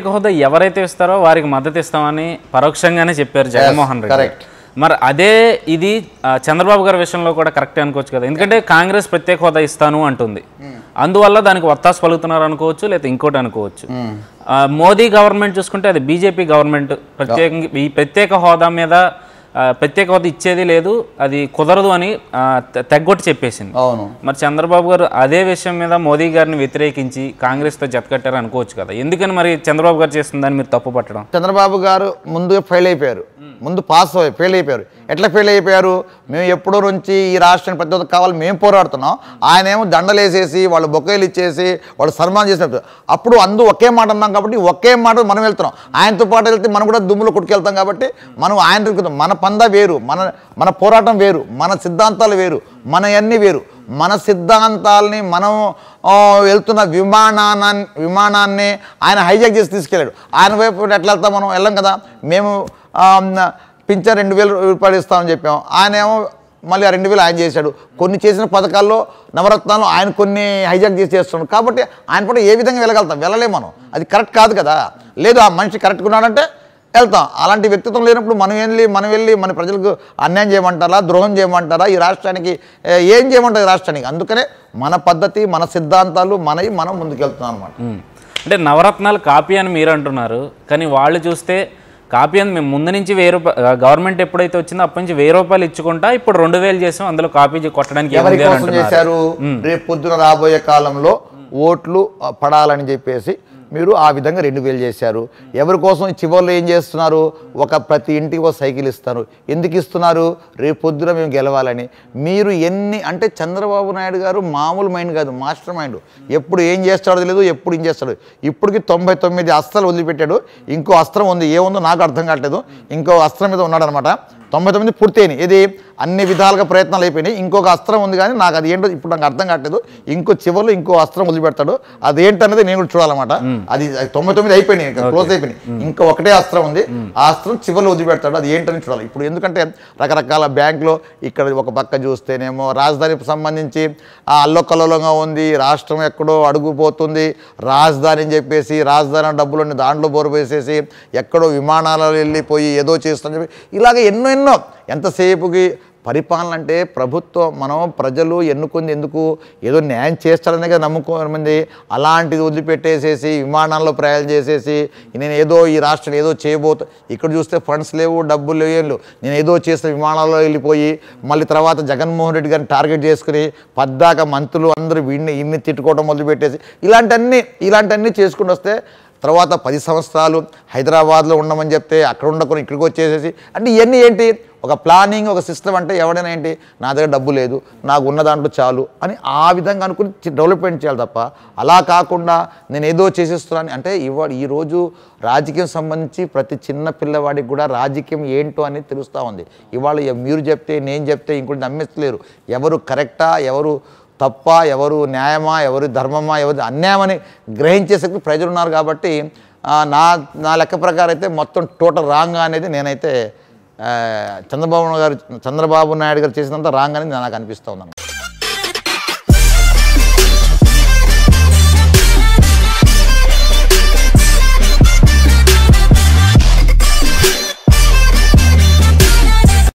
ప్రత్యేక హోదా ఎవరైతే ఇస్తారో వారికి మద్దతు ఇస్తామని పరోక్షంగానే చెప్పారు జగన్మోహన్ రెడ్డి. మరి అదే ఇది చంద్రబాబు గారి విషయంలో కూడా కరెక్టే అనుకోవచ్చు కదా, ఎందుకంటే కాంగ్రెస్ ప్రత్యేక హోదా ఇస్తాను అంటుంది, అందువల్ల దానికి ఒత్తాసు పలుకుతున్నారు అనుకోవచ్చు, లేదా ఇంకోటి అనుకోవచ్చు. మోదీ గవర్నమెంట్ చూసుకుంటే అది బీజేపీ గవర్నమెంట్, ప్రత్యేకంగా ఈ ప్రత్యేక హోదా మీద ప్రత్యేక హోదా ఇచ్చేది లేదు, అది కుదరదు అని తెగ్గొట్టి చెప్పేసింది. మరి చంద్రబాబు గారు అదే విషయం మీద మోదీ గారిని వ్యతిరేకించి కాంగ్రెస్తో జతకట్టారు అనుకోవచ్చు కదా, ఎందుకని మరి చంద్రబాబు గారు చేస్తుందని మీరు తప్పు పట్టడం? చంద్రబాబు గారు ముందుగా ఫెయిల్ అయిపోయారు, ముందు పాస్ ఫెయిల్ అయిపోయారు. ఎట్లా ఫెయిల్ అయిపోయారు? మేము ఎప్పుడో నుంచి ఈ రాష్ట్రానికి ప్రతి ఒక్క కావాలి మేము పోరాడుతున్నాం, ఆయన ఏమో దండలేసేసి వాళ్ళు బొకేలు ఇచ్చేసి వాళ్ళు సన్మానం చేసినట్టు. అప్పుడు ఒకే మాట అన్నాం కాబట్టి ఒకే మాట మనం వెళ్తున్నాం, ఆయనతో పాటు వెళ్తే మనం కూడా దుమ్ములో కొట్టుకెళ్తాం కాబట్టి మనం ఆయన తిరుగుతాం. మన పంద వేరు, మన పోరాటం వేరు, మన సిద్ధాంతాలు వేరు, మన అన్నీ వేరు. మన సిద్ధాంతాలని మనం వెళ్తున్న విమానాన్ని ఆయన హైజాక్ చేసి తీసుకెళ్ళాడు. ఆయన వైపు ఎట్లా వెళ్తాం? మనం వెళ్ళాం కదా. మేము పింఛన్ 2,000 రూపాయలు ఇస్తామని చెప్పాం, ఆయన ఏమో మళ్ళీ ఆ 2,000 ఆయన చేశాడు. కొన్ని చేసిన పథకాల్లో నవరత్నాలు ఆయన కొన్ని హైజాక్ చేసి చేస్తున్నాడు కాబట్టి ఆయన కూడా ఏ విధంగా వెళ్ళగలుగుతాం? వెళ్ళలేము మనం, అది కరెక్ట్ కాదు కదా. లేదు ఆ మనిషి కరెక్ట్గా ఉన్నాడంటే వెళ్తాం. అలాంటి వ్యక్తిత్వం లేనప్పుడు మనం వెళ్ళి మన ప్రజలకు అన్యాయం చేయమంటారా, ద్రోహం చేయమంటారా? ఈ రాష్ట్రానికి ఏం చేయమంటారు? ఈ రాష్ట్రానికి అందుకనే మన పద్ధతి, మన సిద్ధాంతాలు మనం ముందుకెళ్తున్నాం అనమాట. అంటే నవరత్నాలు కాపీ అని మీరు అంటున్నారు, కానీ వాళ్ళు చూస్తే కాపీ అని మేము ముందు నుంచి 1,000 రూపాయలు గవర్నమెంట్ ఎప్పుడైతే వచ్చిందో అప్పటి నుంచి 1,000 రూపాయలు ఇచ్చుకుంటా ఇప్పుడు 2,000 చేసాం, అందులో కాపీ కొట్టడానికి ఎవరి కోసం చేశారు? రేపు పొద్దున రాబోయే కాలంలో ఓట్లు పడాలని చెప్పేసి మీరు ఆ విధంగా 2,000 చేశారు. ఎవరి కోసం? చివరిలో ఏం చేస్తున్నారు? ప్రతి ఇంటికి ఒక సైకిల్ ఇస్తారు. ఎందుకు ఇస్తున్నారు? రేపు పొద్దున మేము గెలవాలని. మీరు అంటే చంద్రబాబు నాయుడు గారు మామూలు మైండ్ కాదు, మాస్టర్ మైండ్. ఎప్పుడు ఏం చేస్తాడో తెలియదు, ఎప్పుడు ఏం చేస్తాడు. ఇప్పటికి 99 అస్త్రాలు వదిలిపెట్టాడు, ఇంకో అస్త్రం ఉంది, ఏముందో నాకు అర్థం కావట్లేదు. ఇంకో అస్త్రం మీద ఉన్నాడనమాట. 99 పూర్తయినాయి, ఇది అన్ని విధాలుగా ప్రయత్నాలు అయిపోయినాయి. ఇంకొక అస్త్రం ఉంది కానీ నాకు అది ఏంటో ఇప్పుడు నాకు అర్థం కావట్లేదు. చివరిలో ఇంకో అస్త్రం వదిలిపెడతాడు, అదేంటనేది నేను కూడా చూడాలన్నమాట. అది 99 అయిపోయినాయి, క్లోజ్ అయిపోయినాయి. ఇంకా ఒకటే అస్త్రం ఉంది, ఆ అస్త్రం చివరిలో వదిలిపెడతాడు, అది ఏంటని చూడాలి. ఇప్పుడు ఎందుకంటే రకరకాల బ్యాంకులో ఇక్కడ ఒక పక్క చూస్తేనేమో రాజధానికి సంబంధించి అల్లకల్లోలంగా ఉంది, రాష్ట్రం ఎక్కడో అడుగుపోతుంది, రాజధాని అని చెప్పేసి రాజధాని డబ్బులన్నీ దాంట్లో బోరవేసేసి ఎక్కడో విమానాలలో వెళ్ళిపోయి ఏదో చేస్తుందని చెప్పి ఇలాగ ఎన్నో ఎంతసేపుకి పరిపాలన అంటే ప్రభుత్వం ప్రజలు ఎన్నుకుంది ఎందుకు? ఏదో న్యాయం చేస్తాడనే కదా నమ్ముకోమంది. అలాంటిది వదిలిపెట్టేసేసి విమానాల్లో ప్రయాణం చేసేసి నేను ఏదో ఈ రాష్ట్రం ఏదో చేయబోతా, ఇక్కడ చూస్తే ఫండ్స్ లేవు, డబ్బులు లేవు, ఏం లేవు, నేను ఏదో చేసిన విమానాల్లో వెళ్ళిపోయి మళ్ళీ తర్వాత జగన్మోహన్ రెడ్డి గారిని టార్గెట్ చేసుకుని పద్దాక మంత్రులు అందరూ ఇన్ని తిట్టుకోవడం మొదలుపెట్టేసి ఇలాంటివన్నీ చేసుకుంటూ వస్తే తర్వాత 10 సంవత్సరాలు హైదరాబాద్లో ఉండమని చెప్తే అక్కడ ఉండకుండా ఇక్కడికి వచ్చేసేసి అంటే ఇవన్నీ ఏంటి? ఒక ప్లానింగ్, ఒక సిస్టమ్. అంటే ఎవడైనా ఏంటి, నా దగ్గర డబ్బు లేదు, నాకు ఉన్న దాంట్లో చాలు అని ఆ విధంగా అనుకుని డెవలప్మెంట్ చేయాలి తప్ప అలా కాకుండా నేను ఏదో చేసేస్తున్నాను అంటే ఈరోజు రాజకీయం సంబంధించి ప్రతి చిన్న పిల్లవాడికి కూడా రాజకీయం ఏంటో అనేది తెలుస్తూ ఉంది. ఇవాళ మీరు చెప్తే నేను చెప్తే ఇంకోటి నమ్మేస్తలేరు. ఎవరు కరెక్టా, ఎవరు తప్ప, ఎవరు న్యాయమా, ఎవరు ధర్మమా, ఎవరు అన్యాయమని గ్రహించే శక్తి ప్రజలు ఉన్నారు కాబట్టి నా లెక్క ప్రకారం అయితే మొత్తం టోటల్ రాంగ్ అనేది నేనైతే చంద్రబాబు నాయుడు గారు చేసినంత రాంగ్ అనేది నాకు అనిపిస్తూ ఉందన్నమాట.